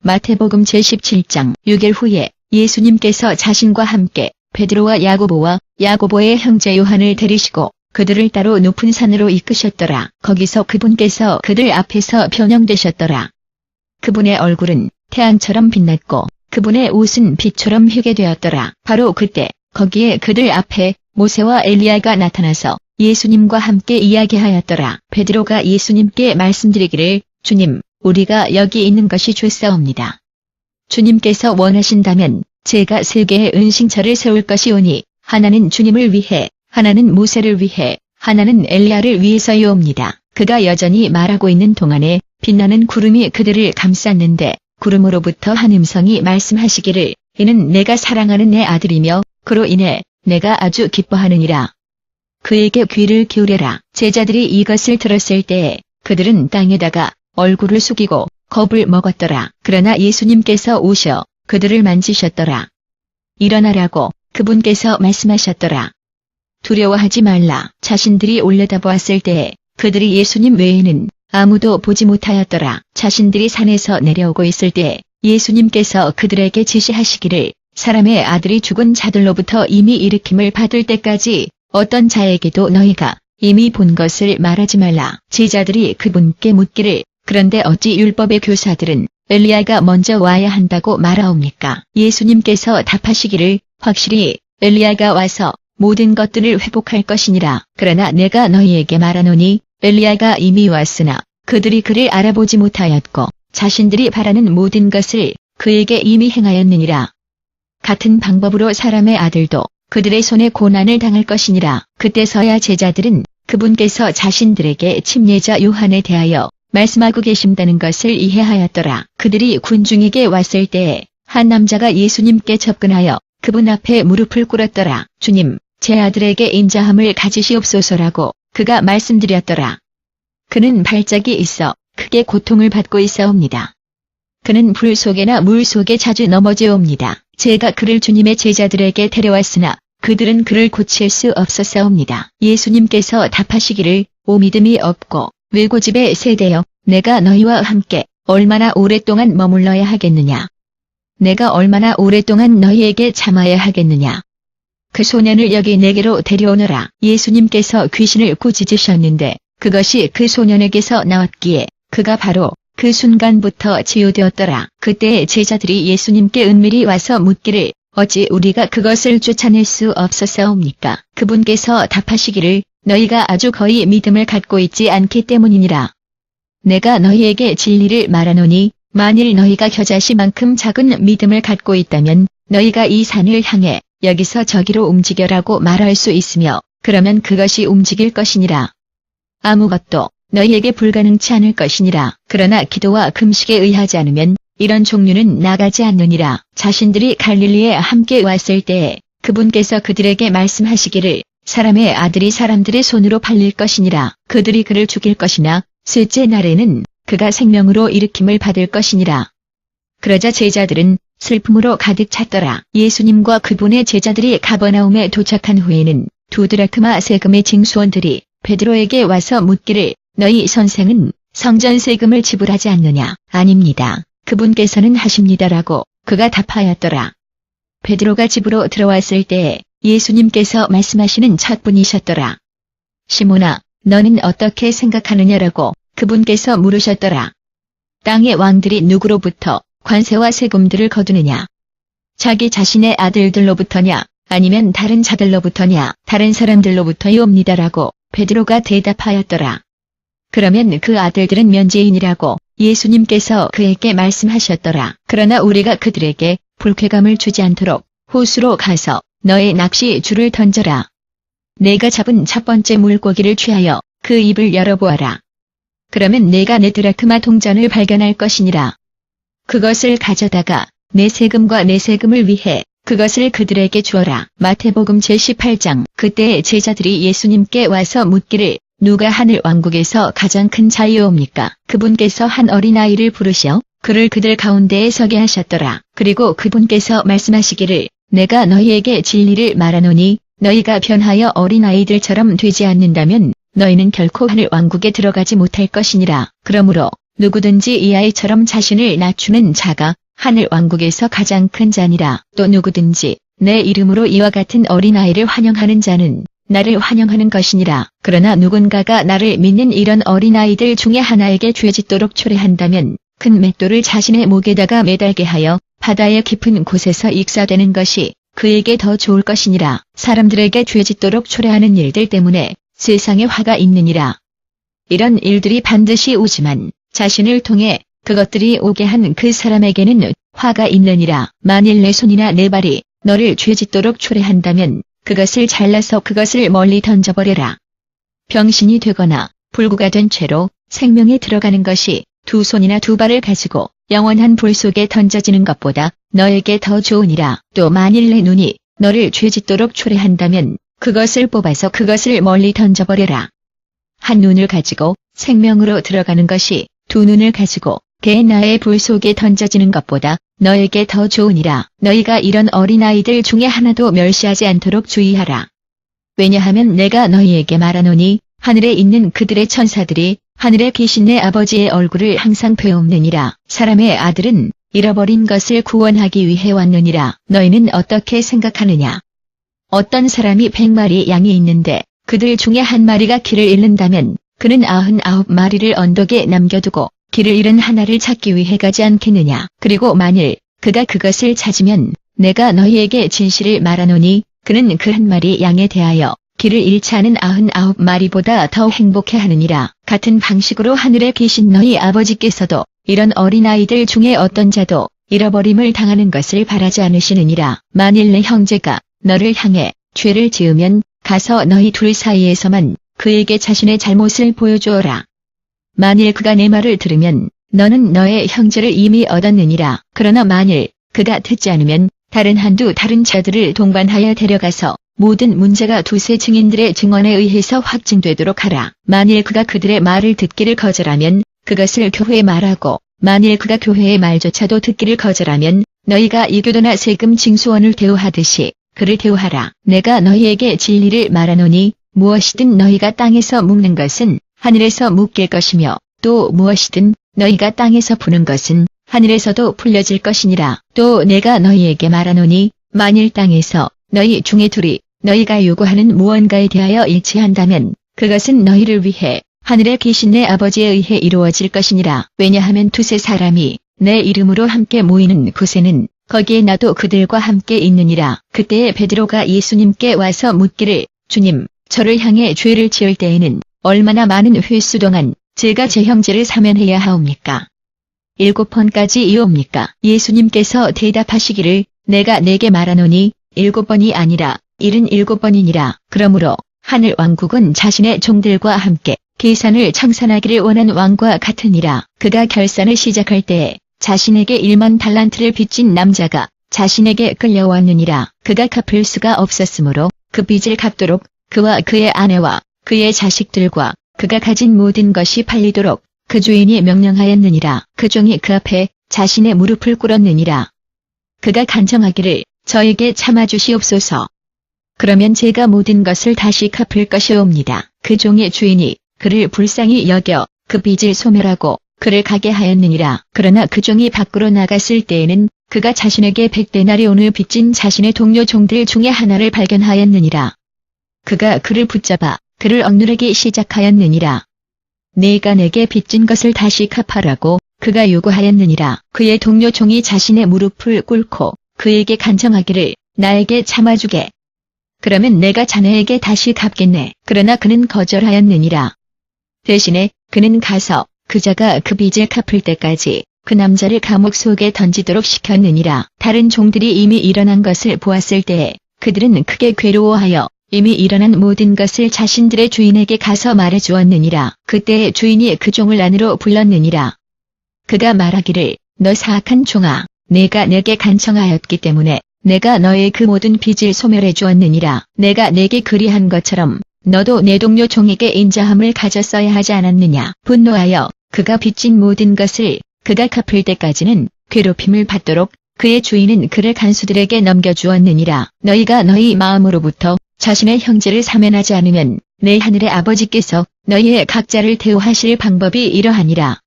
마태복음 제17장 6일 후에 예수님께서 자신과 함께 베드로와 야고보의 형제 요한을 데리시고 그들을 따로 높은 산으로 이끄셨더라. 거기서 그분께서 그들 앞에서 변형되셨더라. 그분의 얼굴은 태양처럼 빛났고 그분의 옷은 빛처럼 희게 되었더라. 바로 그때 거기에 그들 앞에 모세와 엘리야가 나타나서 예수님과 함께 이야기하였더라. 베드로가 예수님께 말씀드리기를 주님, 우리가 여기 있는 것이 좋사옵니다. 주님께서 원하신다면 제가 3개의 은신처를 세울 것이오니 하나는 주님을 위해, 하나는 모세를 위해, 하나는 엘리야를 위해서이옵니다. 그가 여전히 말하고 있는 동안에 빛나는 구름이 그들을 감쌌는데 구름으로부터 한 음성이 말씀하시기를 이는 내가 사랑하는 내 아들이며 그로 인해 내가 아주 기뻐하느니라. 그에게 귀를 기울여라. 제자들이 이것을 들었을 때에 그들은 땅에다가 얼굴을 숙이고 겁을 먹었더라. 그러나 예수님께서 오셔 그들을 만지셨더라. 일어나라고 그분께서 말씀하셨더라. 두려워하지 말라. 자신들이 올려다보았을 때에 그들이 예수님 외에는 아무도 보지 못하였더라. 자신들이 산에서 내려오고 있을 때에 예수님께서 그들에게 지시하시기를 사람의 아들이 죽은 자들로부터 이미 일으킴을 받을 때까지 어떤 자에게도 너희가 이미 본 것을 말하지 말라. 제자들이 그분께 묻기를 그런데 어찌 율법의 교사들은 엘리야가 먼저 와야 한다고 말하옵니까? 예수님께서 답하시기를 확실히 엘리야가 와서 모든 것들을 회복할 것이니라. 그러나 내가 너희에게 말하노니 엘리야가 이미 왔으나 그들이 그를 알아보지 못하였고 자신들이 바라는 모든 것을 그에게 이미 행하였느니라. 같은 방법으로 사람의 아들도 그들의 손에 고난을 당할 것이니라. 그때서야 제자들은 그분께서 자신들에게 침례자 요한에 대하여 말씀하고 계신다는 것을 이해하였더라. 그들이 군중에게 왔을 때에 한 남자가 예수님께 접근하여 그분 앞에 무릎을 꿇었더라. 주님, 제 아들에게 인자함을 가지시옵소서라고 그가 말씀드렸더라. 그는 발작이 있어 크게 고통을 받고 있사옵니다. 그는 불 속에나 물 속에 자주 넘어지옵니다. 제가 그를 주님의 제자들에게 데려왔으나 그들은 그를 고칠 수 없었사옵니다. 예수님께서 답하시기를 오 믿음이 없고 외고집의 세대여 내가 너희와 함께 얼마나 오랫동안 머물러야 하겠느냐. 내가 얼마나 오랫동안 너희에게 참아야 하겠느냐. 그 소년을 여기 내게로 데려오너라. 예수님께서 귀신을 꾸짖으셨는데 그것이 그 소년에게서 나왔기에 그가 바로 그 순간부터 치유되었더라. 그때 제자들이 예수님께 은밀히 와서 묻기를 어찌 우리가 그것을 쫓아낼 수 없었사옵니까? 그분께서 답하시기를 너희가 아주 거의 믿음을 갖고 있지 않기 때문이니라. 내가 너희에게 진리를 말하노니 만일 너희가 겨자씨만큼 작은 믿음을 갖고 있다면 너희가 이 산을 향해 여기서 저기로 움직여라고 말할 수 있으며 그러면 그것이 움직일 것이니라. 아무것도 너희에게 불가능치 않을 것이니라. 그러나 기도와 금식에 의하지 않으면 이런 종류는 나가지 않느니라. 자신들이 갈릴리에 함께 왔을 때에 그분께서 그들에게 말씀하시기를 사람의 아들이 사람들의 손으로 팔릴 것이니라. 그들이 그를 죽일 것이나 셋째 날에는 그가 생명으로 일으킴을 받을 것이니라. 그러자 제자들은 슬픔으로 가득 찼더라. 예수님과 그분의 제자들이 가버나움에 도착한 후에는 2드라크마 세금의 징수원들이 베드로에게 와서 묻기를 너희 선생은 성전 세금을 지불하지 않느냐? 아닙니다. 그분께서는 하십니다라고 그가 답하였더라. 베드로가 집으로 들어왔을 때에 예수님께서 말씀하시는 첫 분이셨더라. 시몬아, 너는 어떻게 생각하느냐라고 그분께서 물으셨더라. 땅의 왕들이 누구로부터 관세와 세금들을 거두느냐? 자기 자신의 아들들로부터냐? 아니면 다른 자들로부터냐? 다른 사람들로부터이옵니다라고 베드로가 대답하였더라. 그러면 그 아들들은 면죄인이라고 예수님께서 그에게 말씀하셨더라. 그러나 우리가 그들에게 불쾌감을 주지 않도록 호수로 가서 너의 낚시 줄을 던져라. 내가 잡은 첫 번째 물고기를 취하여 그 입을 열어보아라. 그러면 내가 내 드라크마 동전을 발견할 것이니라. 그것을 가져다가 내 세금과 내 세금을 위해 그것을 그들에게 주어라. 마태복음 제18장. 그때 제자들이 예수님께 와서 묻기를 누가 하늘 왕국에서 가장 큰 자이옵니까? 그분께서 한 어린아이를 부르시어 그를 그들 가운데에 서게 하셨더라. 그리고 그분께서 말씀하시기를 내가 너희에게 진리를 말하노니 너희가 변하여 어린아이들처럼 되지 않는다면 너희는 결코 하늘 왕국에 들어가지 못할 것이니라. 그러므로 누구든지 이 아이처럼 자신을 낮추는 자가 하늘 왕국에서 가장 큰 자니라. 또 누구든지 내 이름으로 이와 같은 어린아이를 환영하는 자는 나를 환영하는 것이니라. 그러나 누군가가 나를 믿는 이런 어린아이들 중에 하나에게 죄짓도록 초래한다면 큰 맷돌을 자신의 목에다가 매달게 하여 바다의 깊은 곳에서 익사되는 것이 그에게 더 좋을 것이니라. 사람들에게 죄짓도록 초래하는 일들 때문에 세상에 화가 있느니라. 이런 일들이 반드시 오지만 자신을 통해 그것들이 오게 한 그 사람에게는 화가 있느니라. 만일 내 손이나 내 발이 너를 죄짓도록 초래한다면 그것을 잘라서 그것을 멀리 던져버려라. 병신이 되거나 불구가 된 채로 생명에 들어가는 것이 두 손이나 두 발을 가지고 영원한 불 속에 던져지는 것보다 너에게 더 좋으니라. 또 만일 내 눈이 너를 죄짓도록 초래한다면 그것을 뽑아서 그것을 멀리 던져버려라. 한 눈을 가지고 생명으로 들어가는 것이 두 눈을 가지고 개나의 불 속에 던져지는 것보다 너에게 더 좋으니라. 너희가 이런 어린아이들 중에 하나도 멸시하지 않도록 주의하라. 왜냐하면 내가 너희에게 말하노니 하늘에 있는 그들의 천사들이 하늘에 계신 내 아버지의 얼굴을 항상 배움느니라. 사람의 아들은 잃어버린 것을 구원하기 위해 왔느니라. 너희는 어떻게 생각하느냐? 어떤 사람이 100마리 양이 있는데 그들 중에 한 마리가 길을 잃는다면 그는 99마리를 언덕에 남겨두고 길을 잃은 하나를 찾기 위해 가지 않겠느냐. 그리고 만일 그가 그것을 찾으면 내가 너희에게 진실을 말하노니 그는 그 한 마리 양에 대하여 길을 잃지 않은 99마리보다 더 행복해하느니라. 같은 방식으로 하늘에 계신 너희 아버지께서도 이런 어린아이들 중에 어떤 자도 잃어버림을 당하는 것을 바라지 않으시느니라. 만일 내 형제가 너를 향해 죄를 지으면 가서 너희 둘 사이에서만 그에게 자신의 잘못을 보여주어라. 만일 그가 내 말을 들으면 너는 너의 형제를 이미 얻었느니라. 그러나 만일 그가 듣지 않으면 다른 자들을 동반하여 데려가서 모든 문제가 두세 증인들의 증언에 의해서 확증되도록 하라. 만일 그가 그들의 말을 듣기를 거절하면 그것을 교회에 말하고 만일 그가 교회의 말조차도 듣기를 거절하면 너희가 이교도나 세금 징수원을 대우하듯이 그를 대우하라. 내가 너희에게 진리를 말하노니 무엇이든 너희가 땅에서 묶는 것은 하늘에서 묶일 것이며 또 무엇이든 너희가 땅에서 푸는 것은 하늘에서도 풀려질 것이니라. 또 내가 너희에게 말하노니 만일 땅에서 너희 중에 둘이 너희가 요구하는 무언가에 대하여 일치한다면 그것은 너희를 위해 하늘에 계신 내 아버지에 의해 이루어질 것이니라. 왜냐하면 두세 사람이 내 이름으로 함께 모이는 곳에는 거기에 나도 그들과 함께 있느니라. 그때에 베드로가 예수님께 와서 묻기를 주님, 저를 향해 죄를 지을 때에는 얼마나 많은 횟수 동안 제가 제 형제를 사면해야 하옵니까? 7번까지이옵니까? 예수님께서 대답하시기를 내가 네게 말하노니 7번이 아니라 77번이니라. 그러므로 하늘 왕국은 자신의 종들과 함께 계산을 청산하기를 원한 왕과 같으니라. 그가 결산을 시작할 때에 자신에게 1만 달란트를 빚진 남자가 자신에게 끌려왔느니라. 그가 갚을 수가 없었으므로 그 빚을 갚도록 그와 그의 아내와 그의 자식들과 그가 가진 모든 것이 팔리도록 그 주인이 명령하였느니라. 그 종이 그 앞에 자신의 무릎을 꿇었느니라. 그가 간청하기를 저에게 참아주시옵소서. 그러면 제가 모든 것을 다시 갚을 것이옵니다. 그 종의 주인이 그를 불쌍히 여겨 그 빚을 소멸하고 그를 가게 하였느니라. 그러나 그 종이 밖으로 나갔을 때에는 그가 자신에게 100데나리온을 빚진 자신의 동료 종들 중에 하나를 발견하였느니라. 그가 그를 붙잡아 그를 억누르기 시작하였느니라. 네가 내게 빚진 것을 다시 갚아라고 그가 요구하였느니라. 그의 동료 종이 자신의 무릎을 꿇고 그에게 간청하기를 나에게 참아주게. 그러면 내가 자네에게 다시 갚겠네. 그러나 그는 거절하였느니라. 대신에 그는 가서 그자가 그 빚을 갚을 때까지 그 남자를 감옥 속에 던지도록 시켰느니라. 다른 종들이 이미 일어난 것을 보았을 때에 그들은 크게 괴로워하여 이미 일어난 모든 것을 자신들의 주인에게 가서 말해주었느니라. 그때 주인이 그 종을 안으로 불렀느니라. 그가 말하기를 너 사악한 종아, 내가 내게 간청하였기 때문에 내가 너의 그 모든 빚을 소멸해 주었느니라. 내가 내게 그리한 것처럼 너도 내 동료 종에게 인자함을 가졌어야 하지 않았느냐. 분노하여 그가 빚진 모든 것을 그가 갚을 때까지는 괴롭힘을 받도록 그의 주인은 그를 간수들에게 넘겨주었느니라. 너희가 너희 마음으로부터 자신의 형제를 사면하지 않으면 내 하늘의 아버지께서 너희의 각자를 대우하실 방법이 이러하니라.